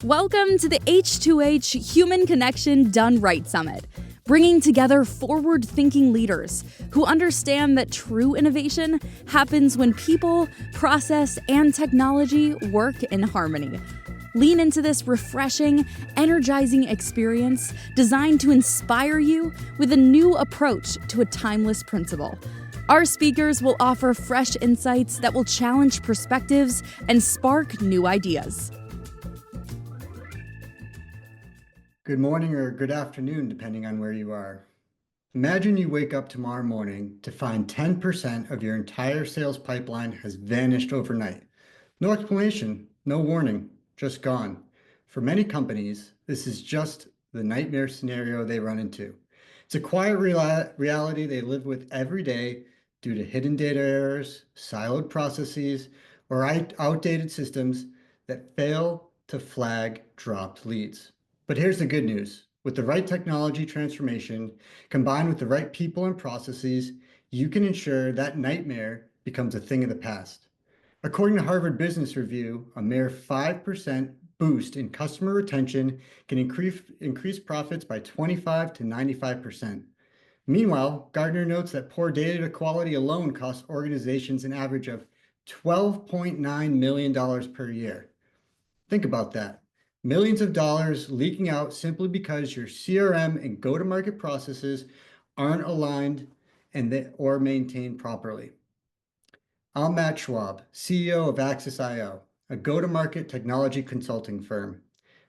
Welcome to the H2H Human Connection Done Right Summit, bringing together forward-thinking leaders who understand that true innovation happens when people, process, and technology work in harmony. Lean into this refreshing, energizing experience designed to inspire you with a new approach to a timeless principle. Our speakers will offer fresh insights that will challenge perspectives and spark new ideas. Good morning or good afternoon, depending on where you are. Imagine you wake up tomorrow morning to find 10% of your entire sales pipeline has vanished overnight. No explanation, no warning, just gone. For many companies, this is just the nightmare scenario they run into. It's a quiet reality they live with every day due to hidden data errors, siloed processes, or outdated systems that fail to flag dropped leads. But here's the good news. With the right technology transformation, combined with the right people and processes, you can ensure that nightmare becomes a thing of the past. According to Harvard Business Review, a mere 5% boost in customer retention can increase profits by 25 to 95%. Meanwhile, Gartner notes that poor data quality alone costs organizations an average of $12.9 million per year. Think about that. Millions of dollars leaking out simply because your CRM and go-to-market processes aren't aligned or maintained properly. I'm Matt Schwab, CEO of Axis.io, a go-to-market technology consulting firm.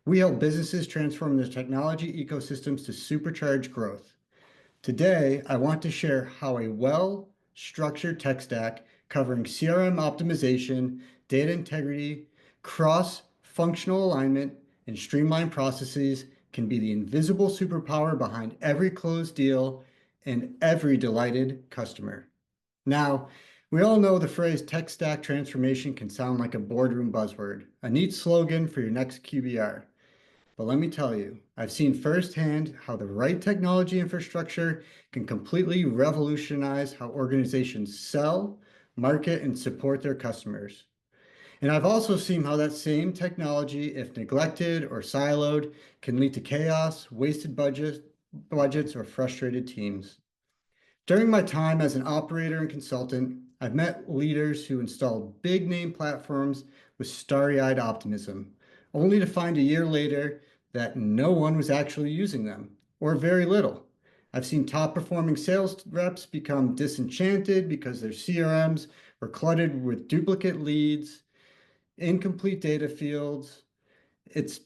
We help businesses transform their technology ecosystems to supercharge growth. Today, I want to share how a well-structured tech stack covering CRM optimization, data integrity, cross-functional alignment, and streamlined processes can be the invisible superpower behind every closed deal and every delighted customer. Now, we all know the phrase tech stack transformation can sound like a boardroom buzzword, a neat slogan for your next QBR. But let me tell you, I've seen firsthand how the right technology infrastructure can completely revolutionize how organizations sell, market, and support their customers. And I've also seen how that same technology, if neglected or siloed, can lead to chaos, wasted budgets, or frustrated teams. During my time as an operator and consultant, I've met leaders who installed big name platforms with starry-eyed optimism, only to find a year later that no one was actually using them, or very little. I've seen top performing sales reps become disenchanted because their CRMs were cluttered with duplicate leads, incomplete data fields. It's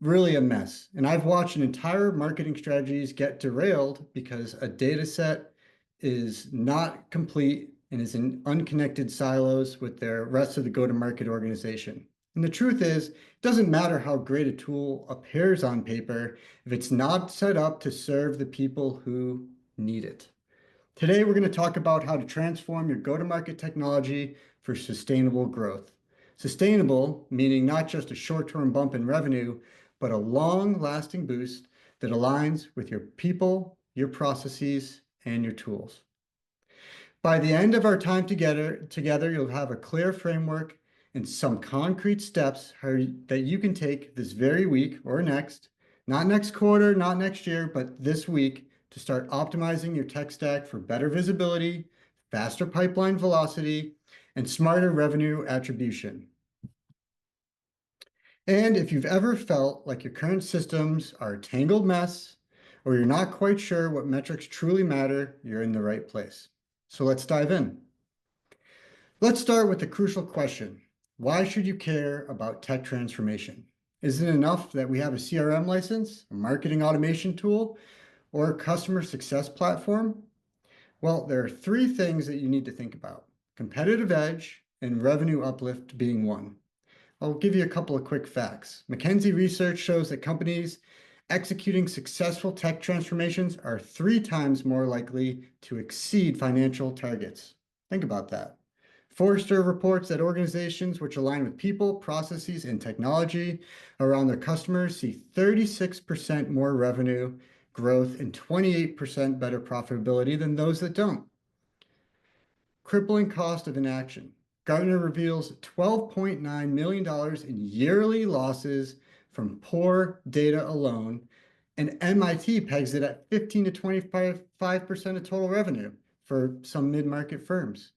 really a mess. And I've watched entire marketing strategies get derailed because a data set is not complete and is in unconnected silos with the rest of the go-to-market organization. And the truth is, it doesn't matter how great a tool appears on paper if it's not set up to serve the people who need it. Today, we're going to talk about how to transform your go-to-market technology for sustainable growth. Sustainable, meaning not just a short-term bump in revenue, but a long-lasting boost that aligns with your people, your processes, and your tools. By the end of our time together, you'll have a clear framework and some concrete steps that you can take this very week or next, not next quarter, not next year, but this week to start optimizing your tech stack for better visibility, faster pipeline velocity, and smarter revenue attribution. And if you've ever felt like your current systems are a tangled mess, or you're not quite sure what metrics truly matter, you're in the right place. So let's dive in. Let's start with the crucial question. Why should you care about tech transformation? Isn't it enough that we have a CRM license, a marketing automation tool, or a customer success platform? Well, there are three things that you need to think about: competitive edge and revenue uplift being one. I'll give you a couple of quick facts. McKinsey research shows that companies executing successful tech transformations are 3 times more likely to exceed financial targets. Think about that. Forrester reports that organizations which align with people, processes, and technology around their customers see 36% more revenue growth and 28% better profitability than those that don't. Crippling cost of inaction. Gartner reveals $12.9 million in yearly losses from poor data alone, and MIT pegs it at 15 to 25% of total revenue for some mid-market firms.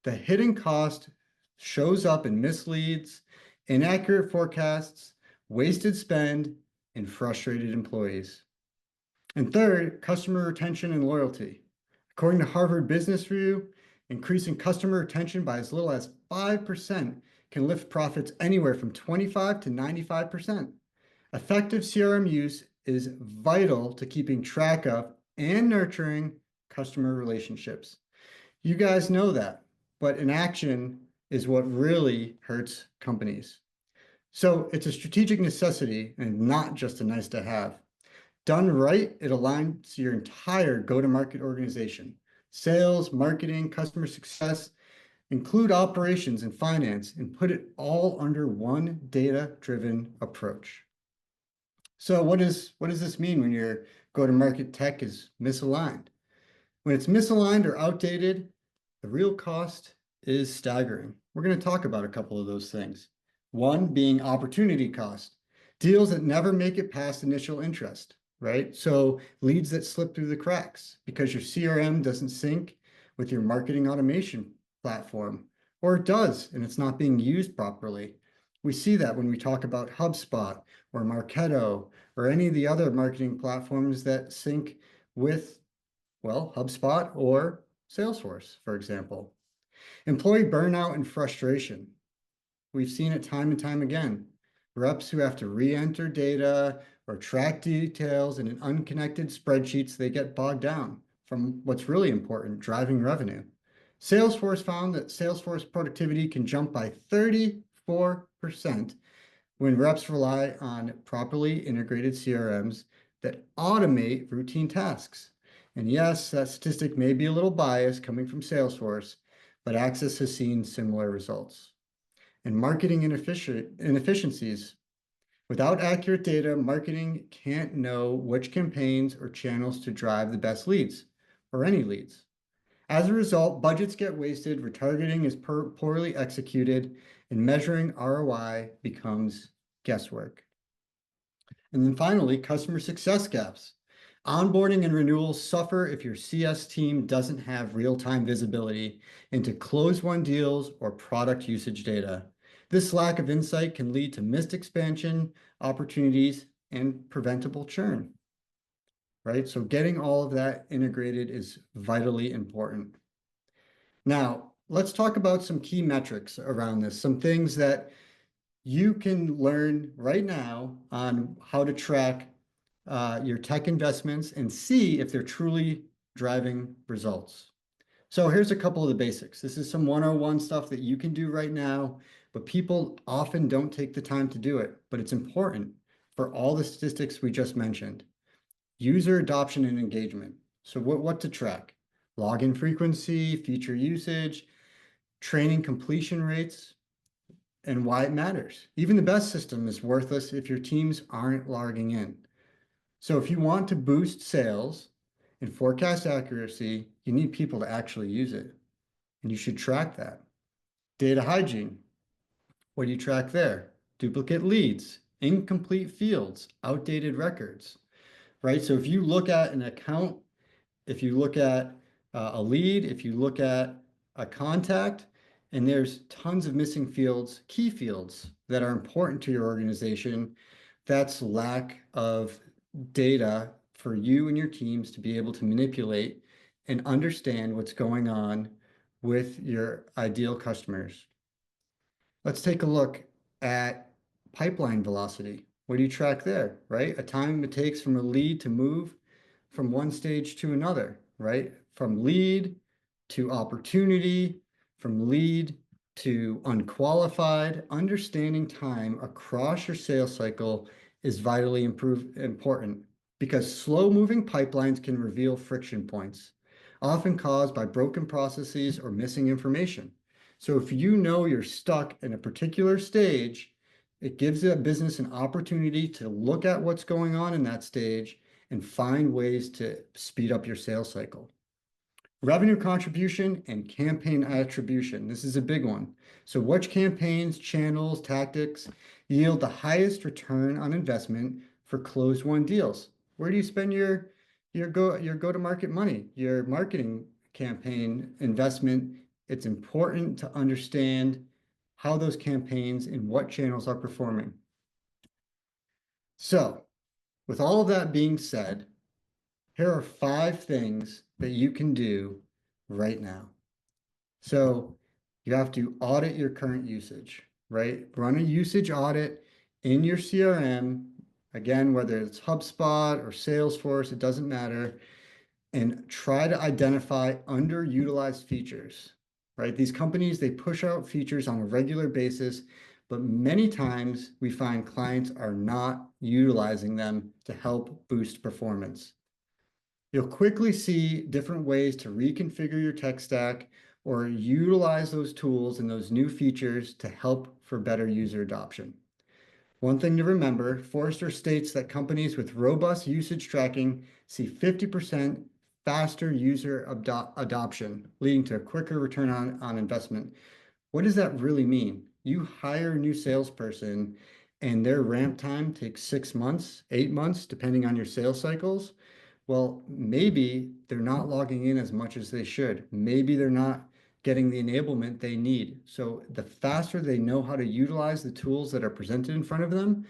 The hidden cost shows up in misleads, inaccurate forecasts, wasted spend, and frustrated employees. And third, customer retention and loyalty. According to Harvard Business Review, increasing customer retention by as little as 5% can lift profits anywhere from 25 to 95%. Effective CRM use is vital to keeping track of and nurturing customer relationships. You guys know that, but inaction is what really hurts companies. So it's a strategic necessity and not just a nice to have. Done right, it aligns your entire go-to-market organization. Sales, marketing, customer success, include operations and finance, and put it all under one data-driven approach. So what does this mean when your go-to-market tech is misaligned? When it's misaligned or outdated, the real cost is staggering. We're going to talk about a couple of those things. One being opportunity cost, deals that never make it past initial interest, right? So leads that slip through the cracks because your CRM doesn't sync with your marketing automation platform, or it does, and it's not being used properly. We see that when we talk about HubSpot or Marketo or any of the other marketing platforms that sync with, well, HubSpot or Salesforce, for example. Employee burnout and frustration. We've seen it time and time again. Reps who have to re-enter data or track details in an unconnected spreadsheets, they get bogged down from what's really important, driving revenue. Salesforce found that Salesforce productivity can jump by 34% when reps rely on properly integrated CRMs that automate routine tasks. And yes, that statistic may be a little biased coming from Salesforce, but Access has seen similar results. And marketing inefficiencies. Without accurate data, marketing can't know which campaigns or channels to drive the best leads, or any leads. As a result, budgets get wasted, retargeting is poorly executed, and measuring ROI becomes guesswork. And then finally, customer success gaps. Onboarding and renewals suffer if your CS team doesn't have real-time visibility into close-won deals or product usage data. This lack of insight can lead to missed expansion opportunities and preventable churn, right? So getting all of that integrated is vitally important. Now, let's talk about some key metrics around this, some things that you can learn right now on how to track your tech investments and see if they're truly driving results. So here's a couple of the basics. This is some 101 stuff that you can do right now, but people often don't take the time to do it. But it's important for all the statistics we just mentioned. User adoption and engagement. So what to track? Login frequency, feature usage, training completion rates, and why it matters. Even the best system is worthless if your teams aren't logging in. So if you want to boost sales and forecast accuracy, you need people to actually use it. And you should track that. Data hygiene. What do you track there? Duplicate leads, incomplete fields, outdated records, right? So if you look at an account, if you look at a lead, if you look at a contact, and there's tons of missing fields, key fields that are important to your organization, that's lack of data for you and your teams to be able to manipulate and understand what's going on with your ideal customers. Let's take a look at pipeline velocity. What do you track there, right? A time it takes from a lead to move from one stage to another, right? From lead to opportunity, from lead to unqualified. Understanding time across your sales cycle is vitally important because slow-moving pipelines can reveal friction points, often caused by broken processes or missing information. So if you know you're stuck in a particular stage, it gives the business an opportunity to look at what's going on in that stage and find ways to speed up your sales cycle. Revenue contribution and campaign attribution. This is a big one. So which campaigns, channels, tactics yield the highest return on investment for closed won deals? Where do you spend your go-to-market money, your marketing campaign investment? It's important to understand how those campaigns and what channels are performing. So, with all of that being said, here are 5 things that you can do right now. So you have to audit your current usage, right? Run a usage audit in your CRM. Again, whether it's HubSpot or Salesforce, it doesn't matter. And try to identify underutilized features, right? These companies, they push out features on a regular basis, but many times we find clients are not utilizing them to help boost performance. You'll quickly see different ways to reconfigure your tech stack or utilize those tools and those new features to help for better user adoption. One thing to remember, Forrester states that companies with robust usage tracking see 50% faster user adoption, leading to a quicker return on investment. What does that really mean? You hire a new salesperson and their ramp time takes 6 months, 8 months, depending on your sales cycles. Well, maybe they're not logging in as much as they should. Maybe they're not getting the enablement they need. So the faster they know how to utilize the tools that are presented in front of them,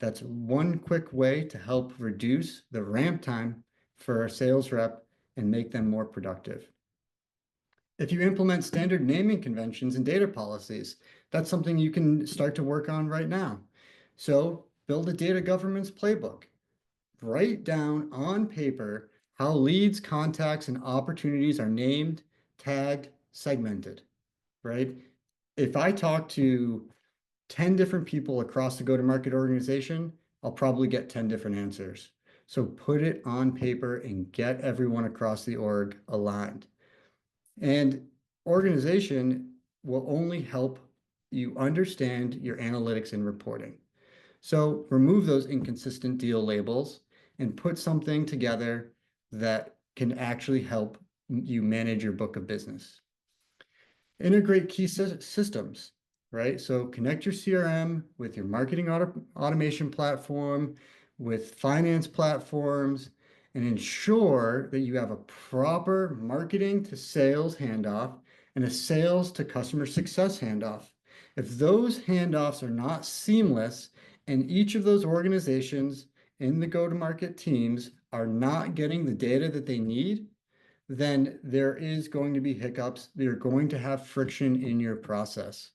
that's one quick way to help reduce the ramp time for a sales rep and make them more productive. If you implement standard naming conventions and data policies, that's something you can start to work on right now. So build a data governance playbook. Write down on paper how leads, contacts, and opportunities are named, tagged, segmented, right? If I talk to 10 different people across the go-to-market organization, I'll probably get 10 different answers. So put it on paper and get everyone across the org aligned. And organization will only help you understand your analytics and reporting. So remove those inconsistent deal labels and put something together that can actually help you manage your book of business. Integrate key systems, right? So connect your CRM with your marketing automation platform, with finance platforms, and ensure that you have a proper marketing to sales handoff and a sales to customer success handoff. If those handoffs are not seamless, and each of those organizations in the go-to-market teams are not getting the data that they need, then there is going to be hiccups. They're going to have friction in your process.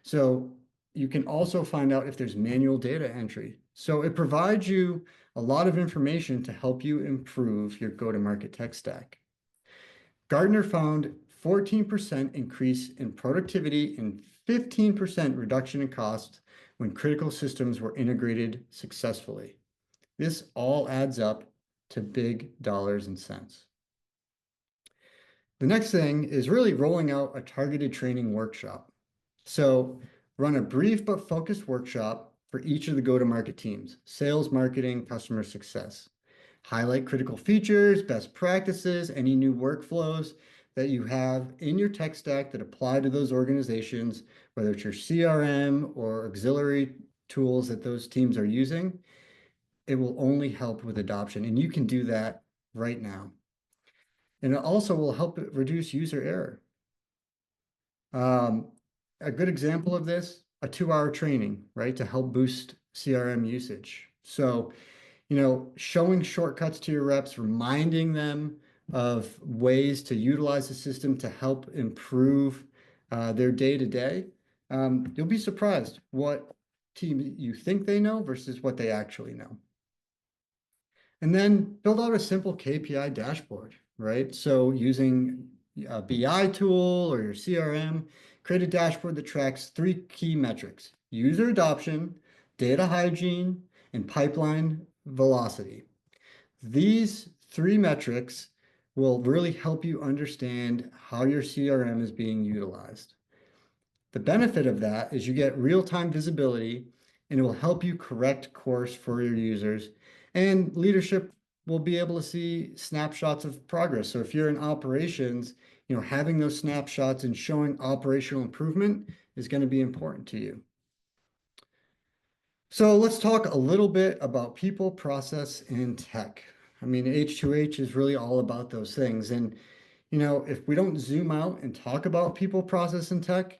So you can also find out if there's manual data entry. So it provides you a lot of information to help you improve your go-to-market tech stack. Gartner found 14% increase in productivity and 15% reduction in cost when critical systems were integrated successfully. This all adds up to big dollars and cents. The next thing is really rolling out a targeted training workshop. So run a brief but focused workshop for each of the go-to-market teams: sales, marketing, customer success. Highlight critical features, best practices, any new workflows that you have in your tech stack that apply to those organizations, whether it's your CRM or auxiliary tools that those teams are using. It will only help with adoption, and you can do that right now. And it also will help reduce user error. A good example of this, a 2-hour training, right, to help boost CRM usage. So, showing shortcuts to your reps, reminding them of ways to utilize the system to help improve their day-to-day. You'll be surprised what team you think they know versus what they actually know. And then build out a simple KPI dashboard, right? So using a BI tool or your CRM, create a dashboard that tracks 3 key metrics: user adoption, data hygiene, and pipeline velocity. These 3 metrics will really help you understand how your CRM is being utilized. The benefit of that is you get real-time visibility, and it will help you correct course for your users. And leadership will be able to see snapshots of progress. So if you're in operations, having those snapshots and showing operational improvement is going to be important to you. So let's talk a little bit about people, process, and tech. I mean, H2H is really all about those things. And, if we don't zoom out and talk about people, process, and tech,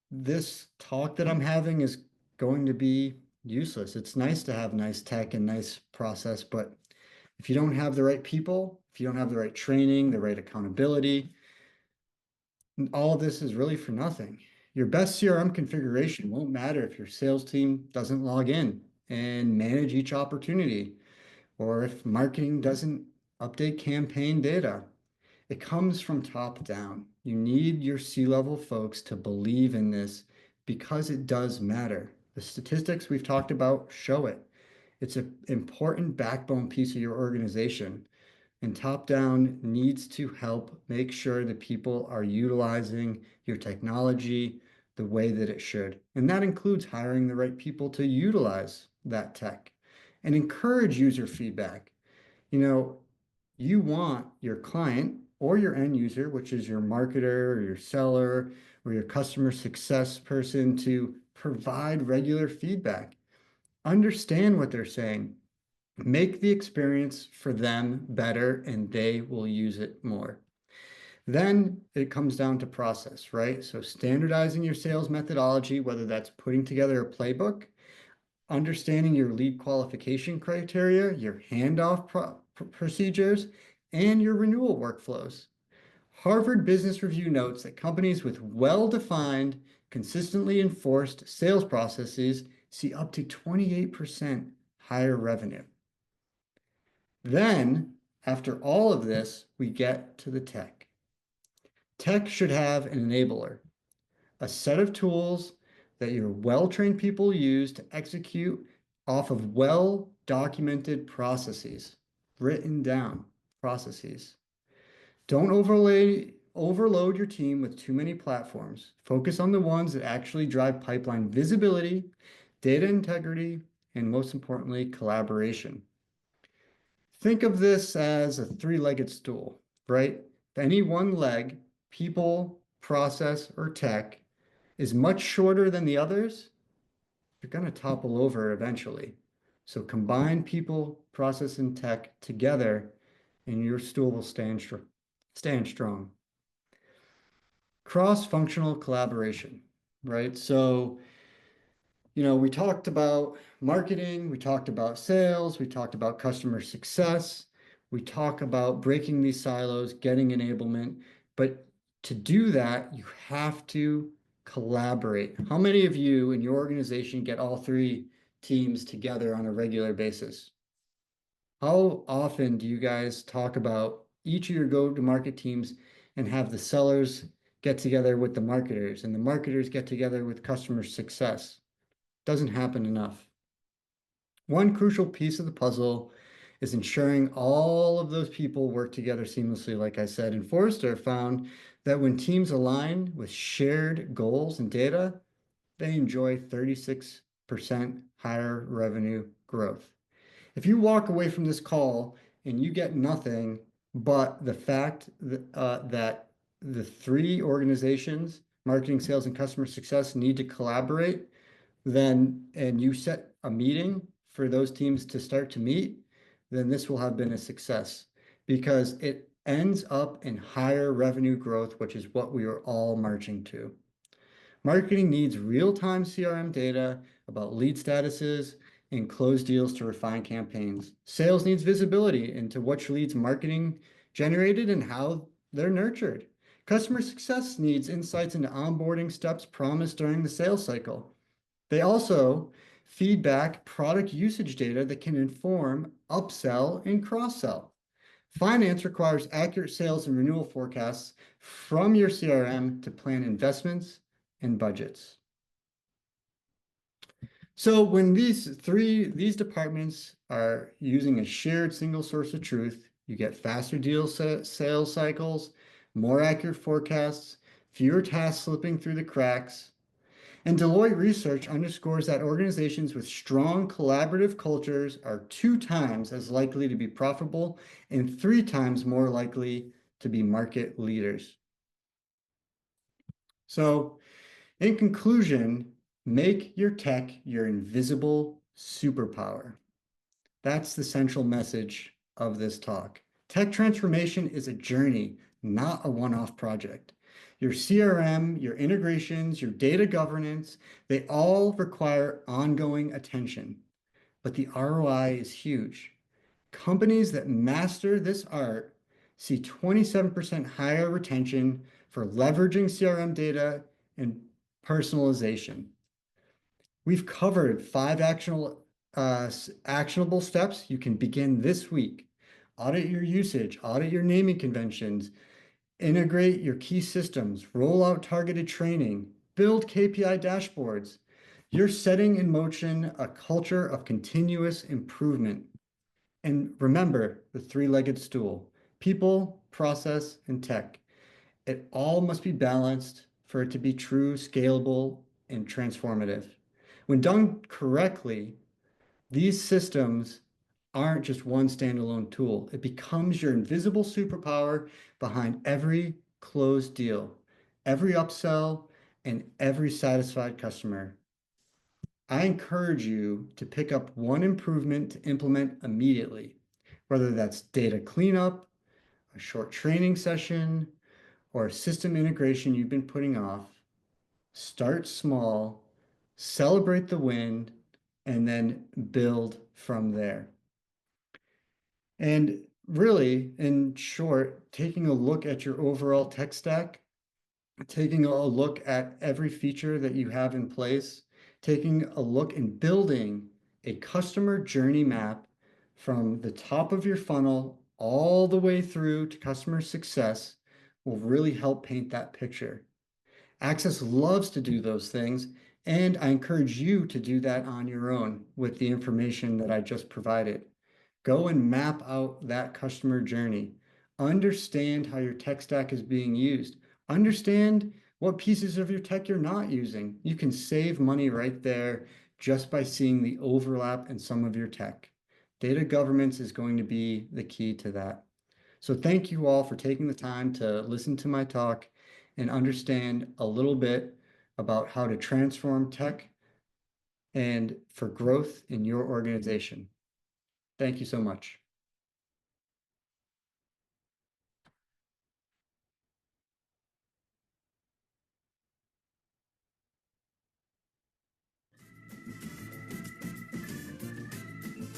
this talk that I'm having is going to be useless. It's nice to have nice tech and nice process, but if you don't have the right people, if you don't have the right training, the right accountability, all of this is really for nothing. Your best CRM configuration won't matter if your sales team doesn't log in and manage each opportunity, or if marketing doesn't update campaign data. It comes from top down. You need your C-level folks to believe in this because it does matter. The statistics we've talked about show it. It's an important backbone piece of your organization. And top down needs to help make sure that people are utilizing your technology the way that it should. And that includes hiring the right people to utilize that tech and encourage user feedback. You know, you want your client or your end user, which is your marketer or your seller or your customer success person, to provide regular feedback. Understand what they're saying. Make the experience for them better and they will use it more. Then it comes down to process, right? So standardizing your sales methodology, whether that's putting together a playbook, understanding your lead qualification criteria, your handoff procedures, and your renewal workflows. Harvard Business Review notes that companies with well-defined, consistently enforced sales processes see up to 28% higher revenue. Then, after all of this, we get to the tech. Tech should have an enabler, a set of tools that your well-trained people use to execute off of well-documented processes, written down processes. Don't overload your team with too many platforms. Focus on the ones that actually drive pipeline visibility, data integrity, and most importantly, collaboration. Think of this as a three-legged stool, right? If any one leg, people, process, or tech, is much shorter than the others, you're going to topple over eventually. So combine people, process, and tech together, and your stool will stand strong. Cross-functional collaboration, right? So we talked about marketing, we talked about sales, we talked about customer success, we talk about breaking these silos, getting enablement, but to do that, you have to collaborate. How many of you in your organization get all three teams together on a regular basis? How often do you guys talk about each of your go-to-market teams and have the sellers get together with the marketers and the marketers get together with customer success? Doesn't happen enough. One crucial piece of the puzzle is ensuring all of those people work together seamlessly, like I said. And Forrester found that when teams align with shared goals and data, they enjoy 36% higher revenue growth. If you walk away from this call and you get nothing but the fact that the three organizations, marketing, sales, and customer success, need to collaborate, and you set a meeting for those teams to start to meet, then this will have been a success because it ends up in higher revenue growth, which is what we are all marching to. Marketing needs real-time CRM data about lead statuses and closed deals to refine campaigns. Sales needs visibility into which leads marketing generated and how they're nurtured. Customer success needs insights into onboarding steps promised during the sales cycle. They also feed back product usage data that can inform upsell and cross-sell. Finance requires accurate sales and renewal forecasts from your CRM to plan investments and budgets. So when these departments are using a shared single source of truth, you get faster sales cycles, more accurate forecasts, fewer tasks slipping through the cracks, And Deloitte research underscores that organizations with strong collaborative cultures are 2 times as likely to be profitable and 3 times more likely to be market leaders. So, in conclusion, make your tech your invisible superpower. That's the central message of this talk. Tech transformation is a journey, not a one-off project. Your CRM, your integrations, your data governance, they all require ongoing attention, but the ROI is huge. Companies that master this art see 27% higher retention for leveraging CRM data and personalization. We've covered 5 actionable steps you can begin this week. Audit your usage, audit your naming conventions, integrate your key systems, roll out targeted training, build KPI dashboards. You're setting in motion a culture of continuous improvement. And remember the 3-legged stool: people, process, and tech. It all must be balanced for it to be true, scalable, and transformative. When done correctly, these systems aren't just one standalone tool. It becomes your invisible superpower behind every closed deal, every upsell, and every satisfied customer. I encourage you to pick up one improvement to implement immediately, whether that's data cleanup, a short training session, or a system integration you've been putting off. Start small, celebrate the win, and then build from there. And really, in short, taking a look at your overall tech stack, taking a look at every feature that you have in place, taking a look and building a customer journey map from the top of your funnel all the way through to customer success will really help paint that picture. Access loves to do those things, and I encourage you to do that on your own with the information that I just provided. Go and map out that customer journey. Understand how your tech stack is being used. Understand what pieces of your tech you're not using. You can save money right there just by seeing the overlap in some of your tech. Data governance is going to be the key to that. So thank you all for taking the time to listen to my talk and understand a little bit about how to transform tech and for growth in your organization. Thank you so much.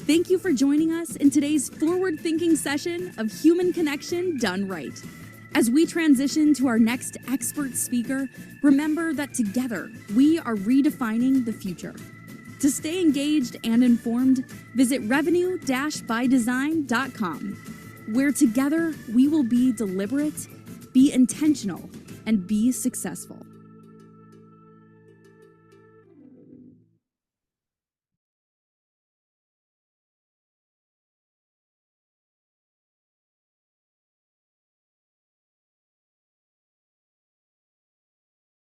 Thank you for joining us in today's forward-thinking session of Human Connection Done Right. As we transition to our next expert speaker, remember that together we are redefining the future. To stay engaged and informed, visit revenue-bydesign.com, where together we will be deliberate, be intentional, and be successful.